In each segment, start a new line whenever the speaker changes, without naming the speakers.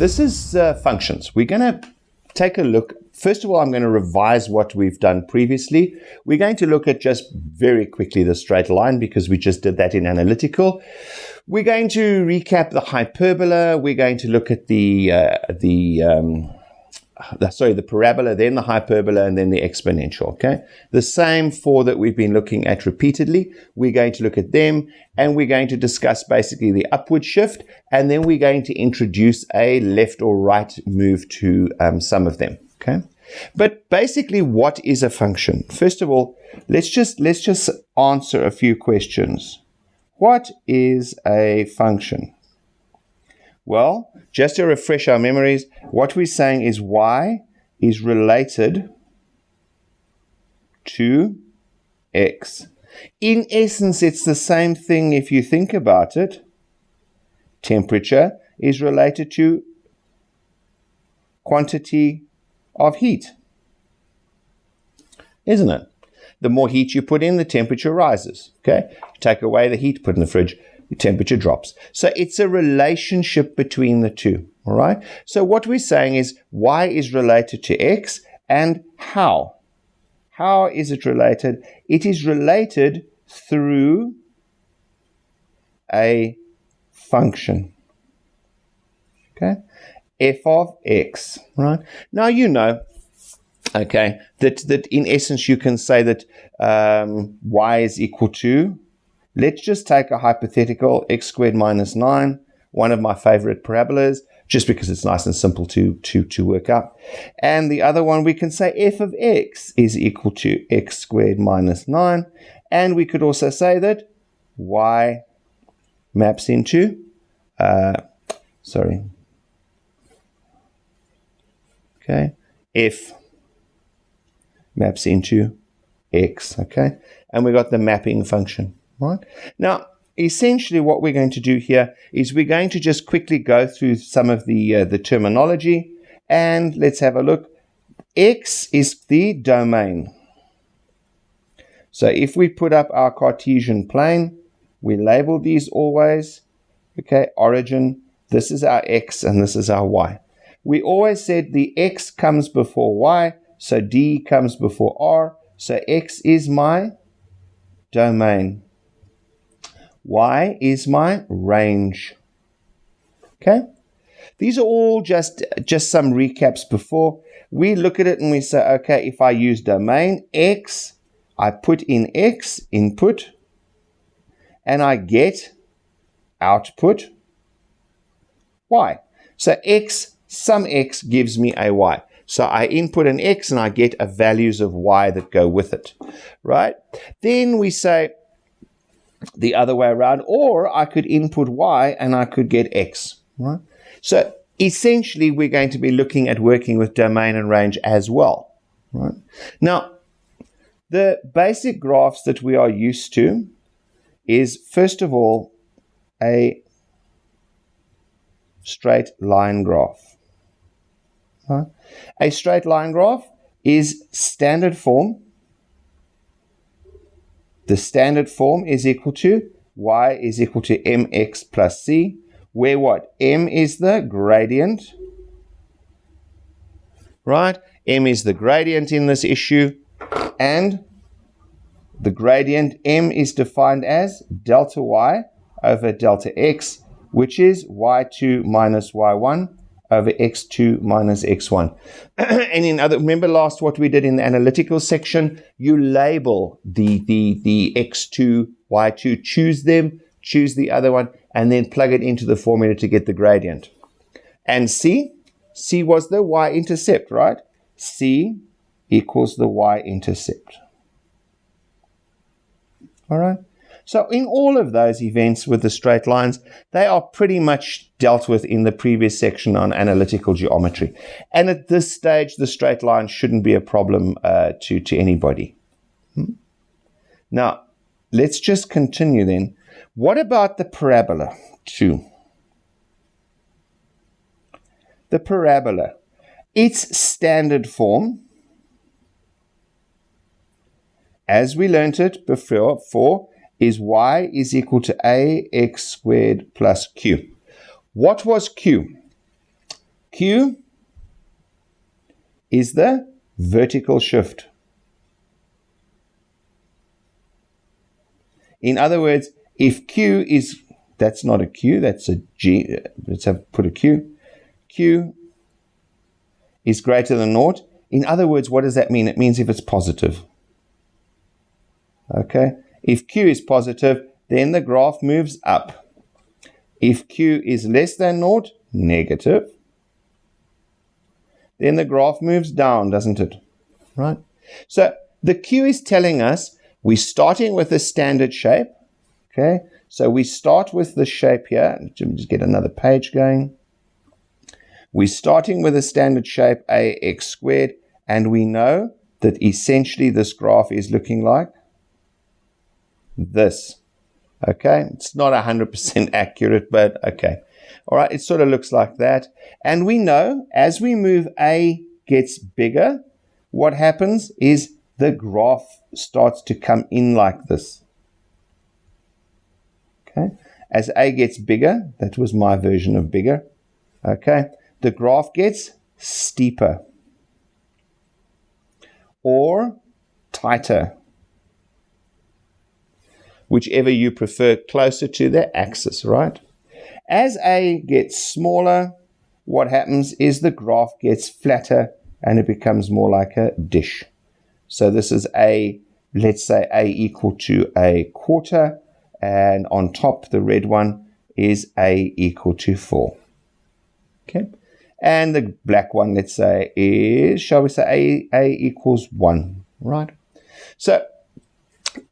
This is functions. We're going to take a look. First of all, I'm going to revise what we've done previously. We're going to look at just very quickly the straight line because we just did that in analytical. We're going to recap the hyperbola. We're going to look at the parabola, then the hyperbola, and then the exponential, okay? The same four that we've been looking at repeatedly. We're going to look at them, and we're going to discuss basically the upward shift, and then we're going to introduce a left or right move to some of them, okay? But basically, what is a function? First of all, let's just answer a few questions. What is a function? Well, just to refresh our memories, what we're saying is y is related to x. In essence, it's the same thing if you think about it. Temperature is related to quantity of heat, isn't it? The more heat you put in, the temperature rises. Okay? Take away the heat, put in the fridge, the temperature drops. So it's a relationship between the two. All right? So what we're saying is y is related to x, and how? How is it related? It is related through a function. Okay? F of x. Right? Now you know, okay, that in essence you can say that y is equal to, let's just take a hypothetical, x squared minus 9, one of my favorite parabolas, just because it's nice and simple to work out. And the other one, we can say f of x is equal to x squared minus 9. And we could also say that y maps into, f maps into x, okay? And we got the mapping function, right? Now, essentially what we're going to do here is we're going to just quickly go through some of the terminology, and let's have a look. X is the domain. So if we put up our Cartesian plane, we label these always, okay, origin, this is our x and this is our y. We always said the x comes before y, so d comes before r, so x is my domain. Y is my range. Okay? These are all just some recaps before. We look at it and we say, okay, if I use domain x, I put in x, input, and I get output y. So x, some x gives me a y. So I input an x and I get a values of y that go with it, right? Then we say the other way around, or I could input y and I could get x, right? So essentially we're going to be looking at working with domain and range as well, right? Now, the basic graphs that we are used to is, first of all, a straight line graph. Right? A straight line graph is standard form. The standard form is equal to y is equal to mx plus c, where what? M is the gradient, right? M is the gradient in this issue, and the gradient m is defined as delta y over delta x, which is y2 minus y1 over x2 minus x1. And remember what we did in the analytical section? You label the x2, y2, choose them, choose the other one, and then plug it into the formula to get the gradient. And c was the y-intercept, right? C equals the y-intercept. All right? So in all of those events with the straight lines, they are pretty much dealt with in the previous section on analytical geometry. And at this stage, the straight line shouldn't be a problem to anybody. Now, let's just continue then. What about the parabola too? The parabola, its standard form, as we learned it before, is y is equal to ax squared plus q. What was q? Q is the vertical shift. In other words, if Q is, that's not a Q, that's a G, let's put a Q. Q is greater than 0. In other words, what does that mean? It means if it's positive. Okay, if Q is positive, then the graph moves up. If Q is less than 0, negative, then the graph moves down, doesn't it? Right? So the Q is telling us we're starting with a standard shape. Okay, so we start with the shape here. Let me just get another page going. We're starting with a standard shape ax squared, and we know that essentially this graph is looking like this. Okay, it's not 100% accurate, but okay. All right, it sort of looks like that. And we know as we move A gets bigger, what happens is the graph starts to come in like this. Okay, as A gets bigger, that was my version of bigger. Okay, the graph gets steeper or tighter, whichever you prefer, closer to the axis, right? As A gets smaller, what happens is the graph gets flatter and it becomes more like a dish. So this is A, let's say A equal to a quarter, and on top the red one is A equal to 4. Okay, and the black one, let's say, is, shall we say, A equals 1, right? So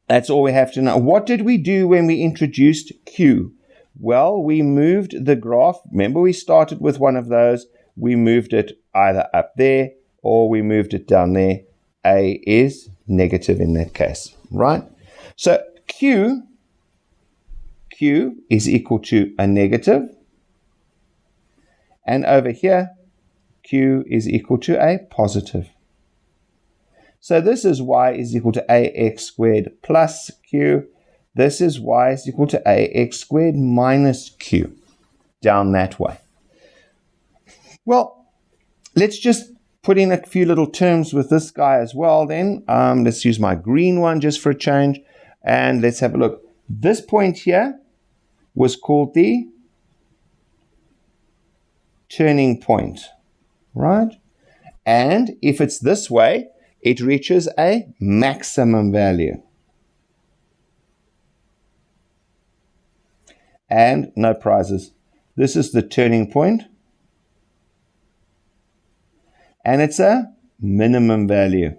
that's all we have to know. What did we do when we introduced Q? Well, we moved the graph. Remember, we started with one of those. We moved it either up there or we moved it down there. A is negative in that case, right? So Q is equal to a negative. And over here, Q is equal to a positive. So this is y is equal to ax squared plus q. This is y is equal to ax squared minus q, down that way. Well, let's just put in a few little terms with this guy as well then. Let's use my green one just for a change. And let's have a look. This point here was called the turning point, right? And if it's this way, it reaches a maximum value. And no prizes. This is the turning point. And it's a minimum value.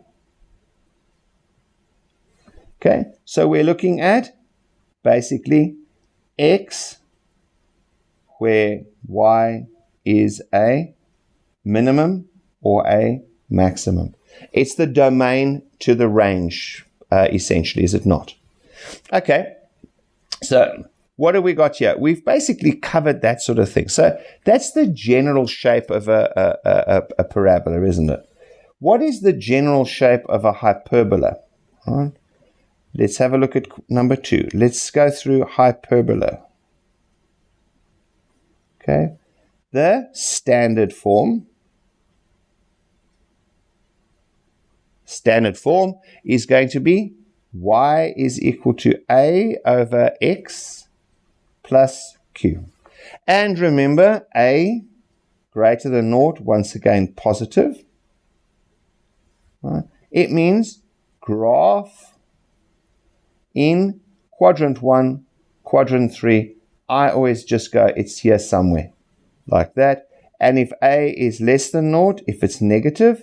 Okay, so we're looking at basically x where y is a minimum or a maximum. It's the domain to the range, essentially, is it not? Okay, so what have we got here? We've basically covered that sort of thing. So that's the general shape of a parabola, isn't it? What is the general shape of a hyperbola? All right. Let's have a look at number 2. Let's go through hyperbola. Okay, the standard form. Standard form is going to be y is equal to a over x plus q. And remember, a greater than 0, once again positive. Right? It means graph in quadrant 1, quadrant 3. I always just go, it's here somewhere, like that. And if a is less than 0, if it's negative,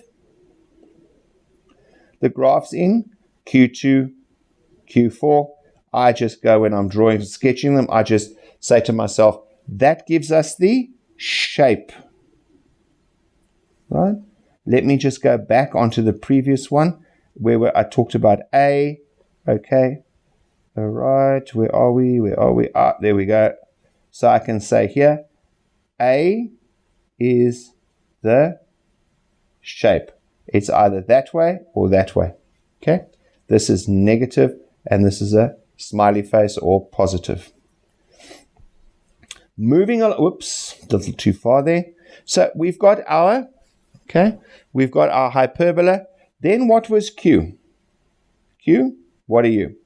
the graph's in Q2, Q4. I just go, when I'm drawing, sketching them, I just say to myself, that gives us the shape. Right? Let me just go back onto the previous one where I talked about A. Okay. All right. Where are we? Where are we? Ah, there we go. So I can say here, A is the shape. It's either that way or that way. Okay? This is negative and this is a smiley face or positive. Moving on, whoops, a little too far there. So we've got our hyperbola. Then what was Q? Q, what are you?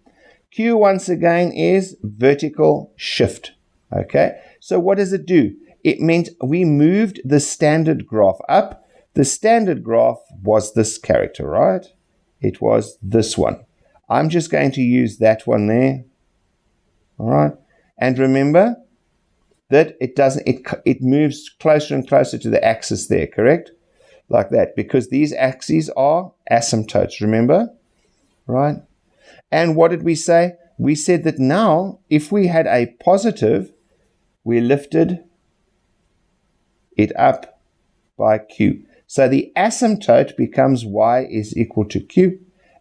Q once again is vertical shift. Okay, so what does it do? It meant we moved the standard graph up. The standard graph was this character, right? It was this one. I'm just going to use that one there. All right, and remember that it moves closer and closer to the axis there, correct? Like that, because these axes are asymptotes, remember? Right? And what did we say? We said that now, if we had a positive, we lifted it up by Q. So the asymptote becomes y is equal to Q,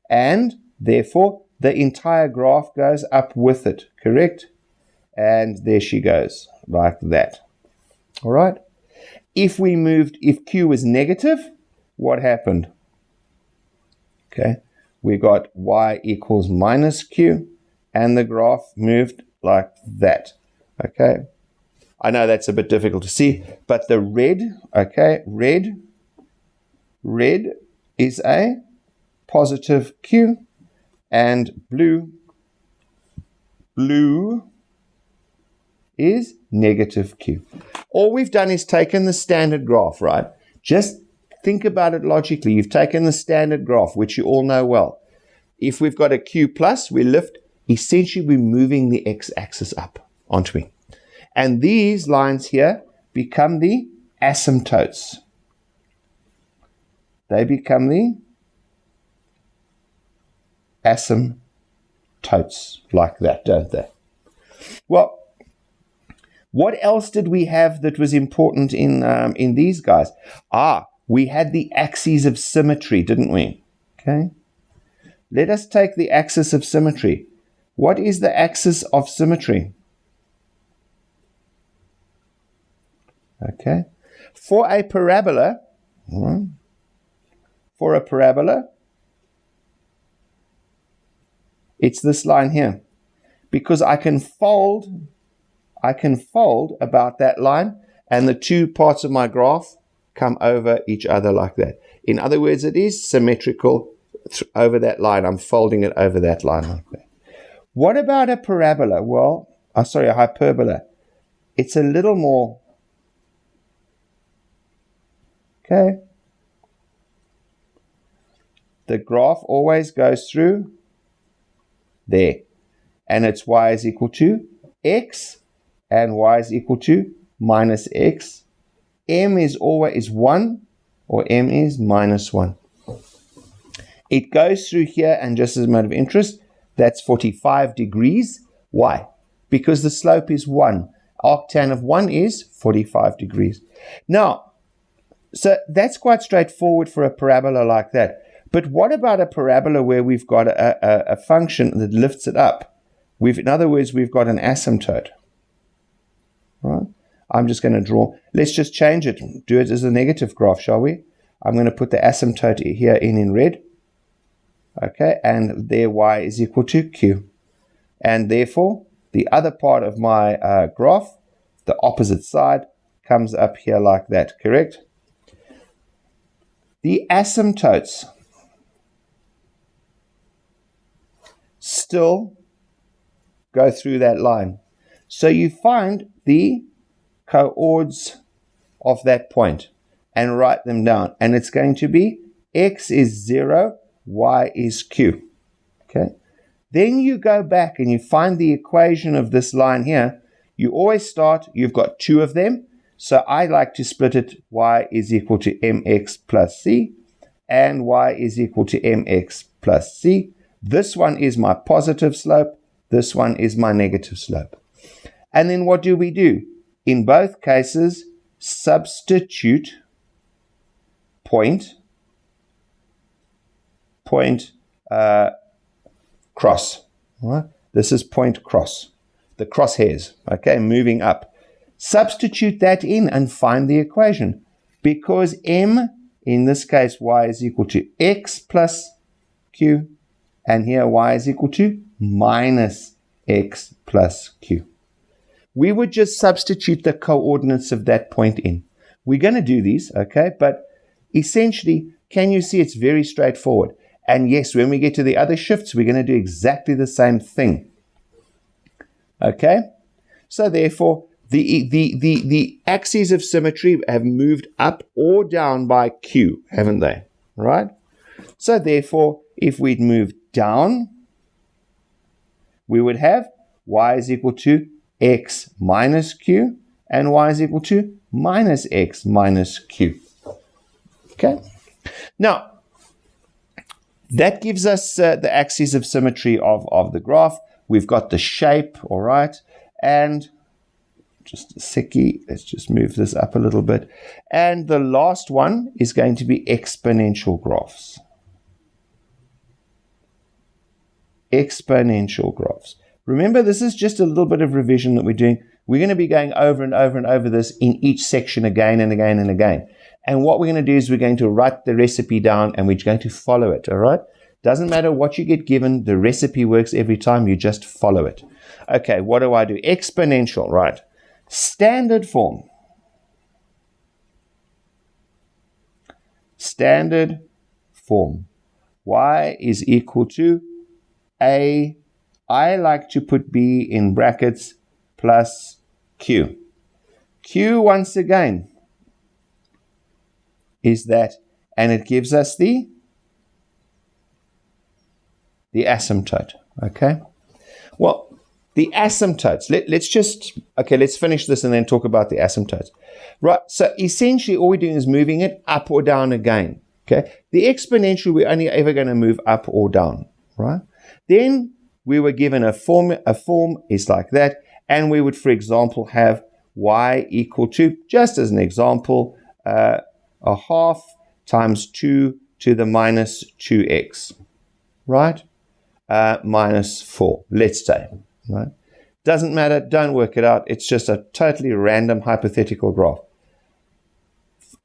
and therefore the entire graph goes up with it, correct? And there she goes, like that. All right? If Q was negative, what happened? Okay, we got y equals minus Q, and the graph moved like that. Okay, I know that's a bit difficult to see, but the red is a positive Q, and blue is negative Q. All we've done is taken the standard graph, right? Just think about it logically. You've taken the standard graph, which you all know well. If we've got a Q plus, we lift, essentially we're moving the x-axis up onto me. And these lines here become the asymptotes. They become the asymptotes, like that, don't they? Well, what else did we have that was important in these guys? We had the axes of symmetry, didn't we? Okay. Let us take the axis of symmetry. What is the axis of symmetry? Okay. For a parabola, it's this line here, because I can fold about that line, and the two parts of my graph come over each other like that. In other words, it is symmetrical over that line. I'm folding it over that line like that. What about a parabola? Well, a hyperbola. It's a little more. Okay. The graph always goes through there, and it's y is equal to x, and y is equal to minus x. M is always 1, or m is minus 1. It goes through here, and just as a matter of interest, that's 45 degrees. Why? Because the slope is 1. Arctan of 1 is 45 degrees. Now, so that's quite straightforward for a parabola like that. But what about a parabola where we've got a function that lifts it up? In other words, we've got an asymptote. Right? I'm just going to draw. Let's just change it. Do it as a negative graph, shall we? I'm going to put the asymptote here in red. Okay, and there y is equal to Q. And therefore, the other part of my graph, the opposite side, comes up here like that, correct? The asymptotes still go through that line. So you find the coords of that point and write them down. And it's going to be x is 0, y is q. Okay. Then you go back and you find the equation of this line here. You always start, you've got two of them. So I like to split it, y is equal to mx plus c, and y is equal to mx plus c. This one is my positive slope. This one is my negative slope. And then what do we do? In both cases, substitute point cross. Right? This is point cross. The crosshairs, okay, moving up. Substitute that in and find the equation. Because m, in this case, y is equal to x plus q, and here y is equal to minus x plus q. We would just substitute the coordinates of that point in. we're going to do these, okay? But essentially, can you see it's very straightforward? And yes, when we get to the other shifts, we're going to do exactly the same thing. Okay? So therefore, the axes of symmetry have moved up or down by Q, haven't they? Right? So therefore, if we'd move down, we would have y is equal to x minus q, and y is equal to minus x minus q. Okay? Now, that gives us the axes of symmetry of the graph. We've got the shape, all right? And just a seckie, let's just move this up a little bit. And the last one is going to be exponential graphs. Exponential graphs. Remember, this is just a little bit of revision that we're doing. We're going to be going over and over and over this in each section again and again and again. And what we're going to do is we're going to write the recipe down and we're going to follow it, all right? Doesn't matter what you get given, the recipe works every time, you just follow it. Okay, what do I do? Exponential, right? Standard form. Standard form. Y is equal to A, I like to put B in brackets, plus Q. Q, once again, is that, and it gives us the asymptote, okay? Well, the asymptotes, let's finish this and then talk about the asymptotes. Right, so essentially all we're doing is moving it up or down again, okay? The exponential, we're only ever going to move up or down, right? Then we were given a form is like that, and we would, for example, have y equal to, just as an example, a half times 2 to the minus 2x, right? Minus 4, let's say, right? Doesn't matter, don't work it out. It's just a totally random hypothetical graph.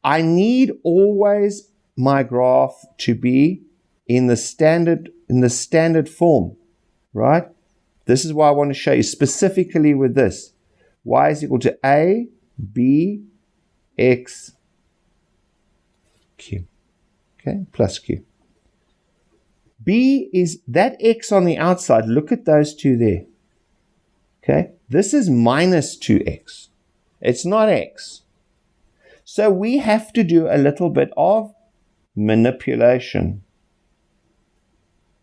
I need always my graph to be in the standard form, right? This is why I want to show you specifically with this. Y is equal to A, B, X, Q, okay, plus Q. B is that X on the outside. Look at those two there. Okay, this is minus 2x. It's not x. So we have to do a little bit of manipulation.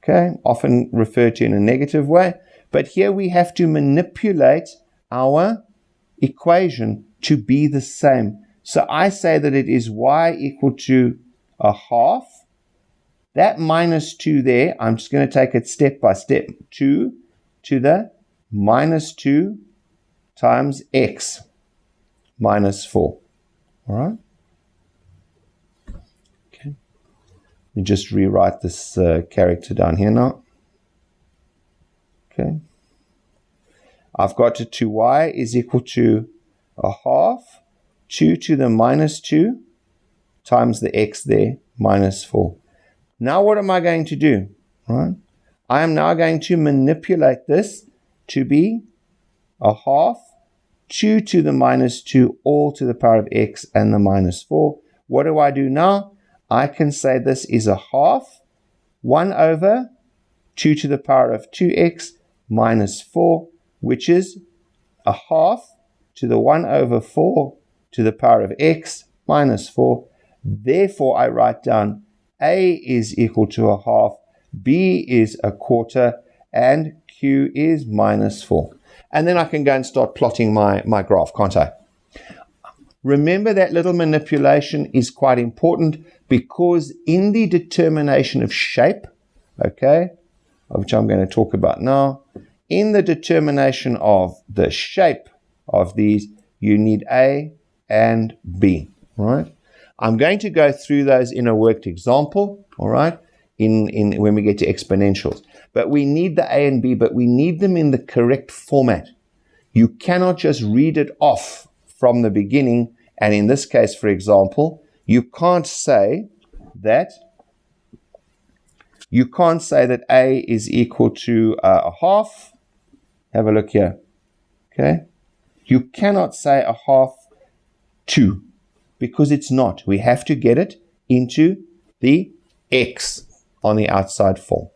Okay, often referred to in a negative way. But here we have to manipulate our equation to be the same. So I say that it is y equal to a half. That minus 2 there, I'm just going to take it step by step. 2 to the minus 2 times x minus 4. All right? Okay. Let me just rewrite this character down here now. Okay. I've got it to y is equal to a half, 2 to the minus 2 times the x there, minus 4. Now what am I going to do? Right? I am now going to manipulate this to be a half, 2 to the minus 2, all to the power of x and the minus 4. What do I do now? I can say this is a half, 1 over 2 to the power of 2x minus 4, which is a half to the 1 over 4 to the power of x minus 4. Therefore, I write down A is equal to a half, B is a quarter, and Q is minus 4. And then I can go and start plotting my graph, can't I? Remember that little manipulation is quite important because in the determination of shape, okay, which I'm going to talk about now, in the determination of the shape of these, you need A and B, right? I'm going to go through those in a worked example, all right, in when we get to exponentials. But we need the A and B, but we need them in the correct format. You cannot just read it off from the beginning. And in this case, for example, you can't say that A is equal to a half. Have a look here. Okay. You cannot say a half 2. because it's not. We have to get it into the x on the outside form.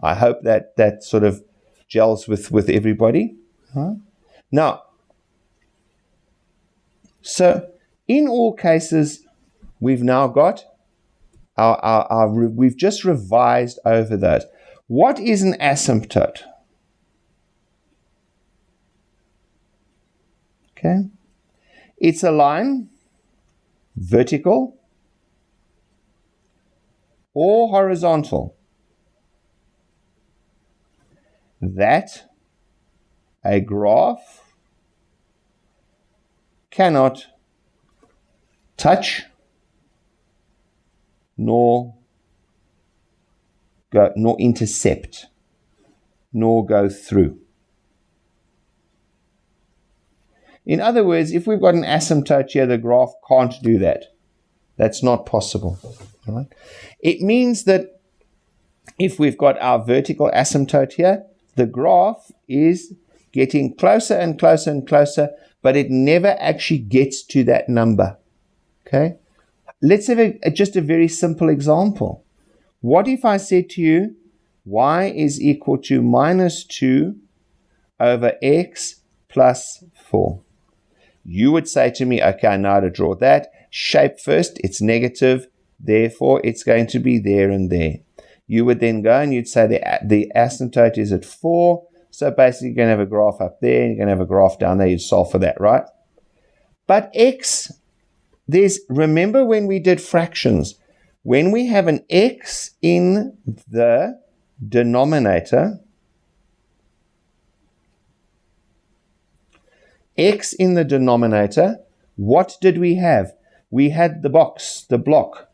I hope that sort of gels with everybody. Right? Now, so in all cases, we've now got we've just revised over those. What is an asymptote? Okay. It's a line, vertical or horizontal, that a graph cannot touch nor intercept nor go through. In other words, if we've got an asymptote here, the graph can't do that. That's not possible. Right? It means that if we've got our vertical asymptote here, the graph is getting closer and closer and closer, but it never actually gets to that number. Okay? Let's have just a very simple example. What if I said to you, y is equal to minus 2 over x plus 4? You would say to me, okay, I know how to draw that. Shape first, it's negative, therefore it's going to be there and there. You would then go and you'd say the asymptote is at 4, so basically you're going to have a graph up there, and you're going to have a graph down there, you'd solve for that, right? But x, remember when we did fractions, when we have an x in the denominator, x in the denominator, what did we have? We had the block,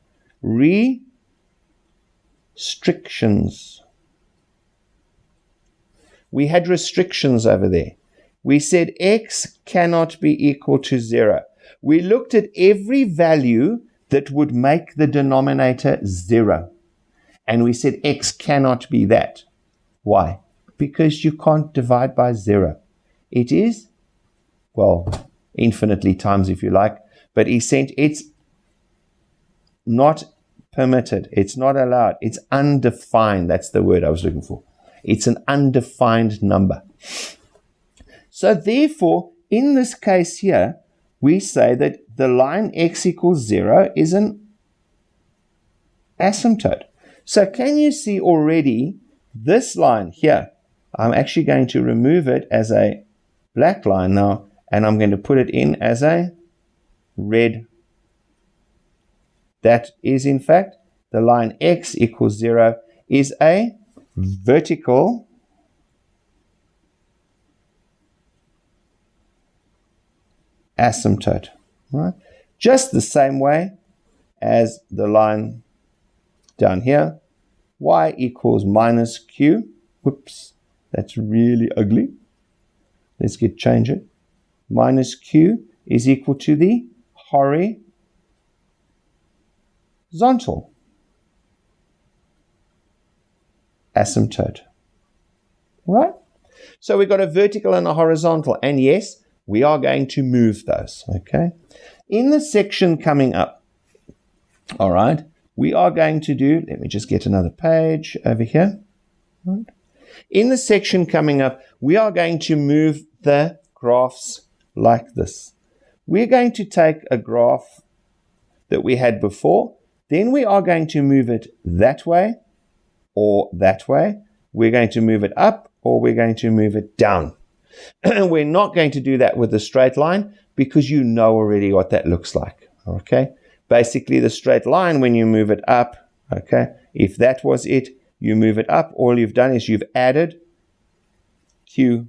restrictions. We had restrictions over there. We said x cannot be equal to 0. We looked at every value that would make the denominator 0. And we said x cannot be that. Why? Because you can't divide by 0. It is, well, infinitely times if you like, but it's not permitted. It's not allowed. It's undefined. That's the word I was looking for. It's an undefined number. So therefore, in this case here, we say that the line x equals 0 is an asymptote. So can you see already this line here? I'm actually going to remove it as a black line now, and I'm going to put it in as a red. That is, in fact, the line x equals 0 is a vertical asymptote, right? Just the same way as the line down here, y equals minus q. Whoops, that's really ugly. Let's change it. Minus q is equal to the horizontal asymptote. Right? So we've got a vertical and a horizontal, and yes, we are going to move those. Okay? In the section coming up, all right, we are going to do, let me just get another page over here. Right. In the section coming up, we are going to move the graphs like this. We're going to take a graph that we had before, then we are going to move it that way or that way. We're going to move it up or we're going to move it down. We're not going to do that with a straight line because you know already what that looks like. Okay? Basically, the straight line, when you move it up, okay, if that was it, you move it up, all you've done is you've added q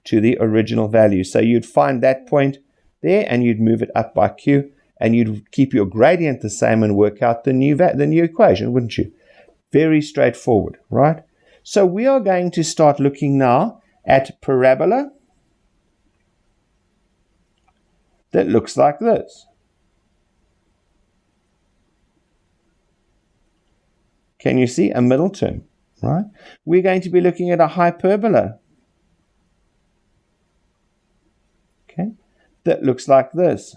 to the original value. So you'd find that point there and you'd move it up by q, and you'd keep your gradient the same and work out the new equation, wouldn't you? Very straightforward, right? So we are going to start looking now at parabola that looks like this. Can you see a middle term, right? We're going to be looking at a hyperbola, okay, that looks like this.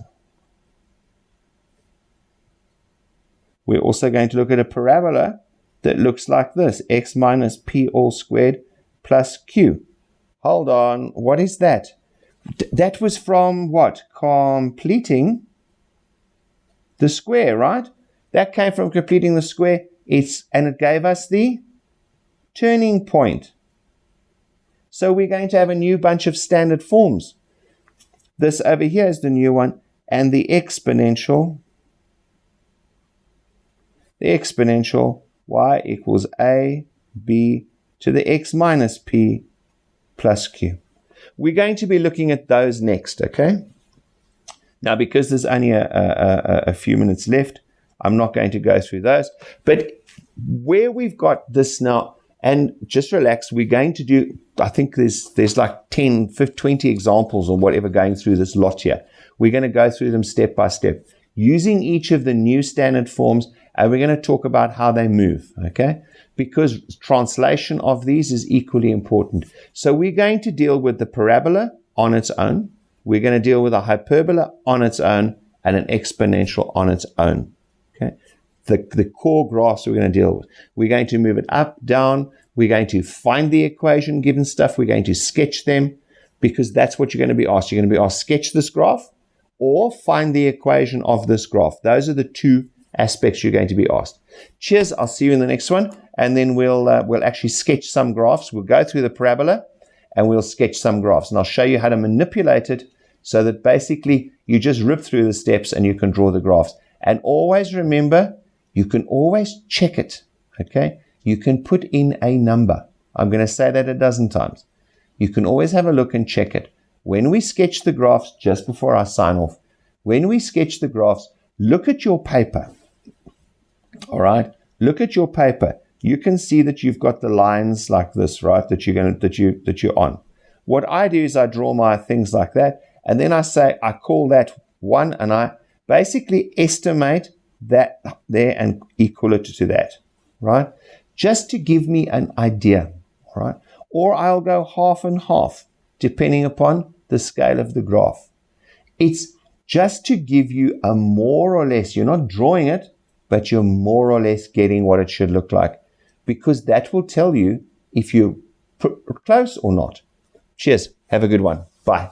We're also going to look at a parabola that looks like this, x minus p all squared plus q. Hold on, what is that? That was from what? Completing the square, right? That came from completing the square. And it gave us the turning point. So we're going to have a new bunch of standard forms. This over here is the new one, and the exponential y equals a b to the x minus p plus q. We're going to be looking at those next, okay? Now, because there's only a few minutes left, I'm not going to go through those. But where we've got this now, and just relax, we're going to do, I think there's like 10, 15, 20 examples or whatever going through this lot here. We're going to go through them step by step, using each of the new standard forms, and we're going to talk about how they move, okay? Because translation of these is equally important. So we're going to deal with the parabola on its own. We're going to deal with a hyperbola on its own and an exponential on its own, okay? The core graphs we're going to deal with. We're going to move it up, down. We're going to find the equation given stuff. We're going to sketch them, because that's what you're going to be asked. You're going to be asked, sketch this graph or find the equation of this graph. Those are the two aspects you're going to be asked. Cheers. I'll see you in the next one. And then we'll actually sketch some graphs. We'll go through the parabola and we'll sketch some graphs. And I'll show you how to manipulate it so that basically you just rip through the steps and you can draw the graphs. And always remember, you can always check it, okay? You can put in a number. I'm going to say that a dozen times. You can always have a look and check it. When we sketch the graphs, just before I sign off, when we sketch the graphs, look at your paper, all right? Look at your paper. You can see that you've got the lines like this, right, that you're on. What I do is I draw my things like that, and then I call that one, and I basically estimate that there and equal it to that, right? Just to give me an idea, right? Or I'll go half and half, depending upon the scale of the graph. It's just to give you a more or less, you're not drawing it, but you're more or less getting what it should look like, because that will tell you if you're close or not. Cheers. Have a good one. Bye.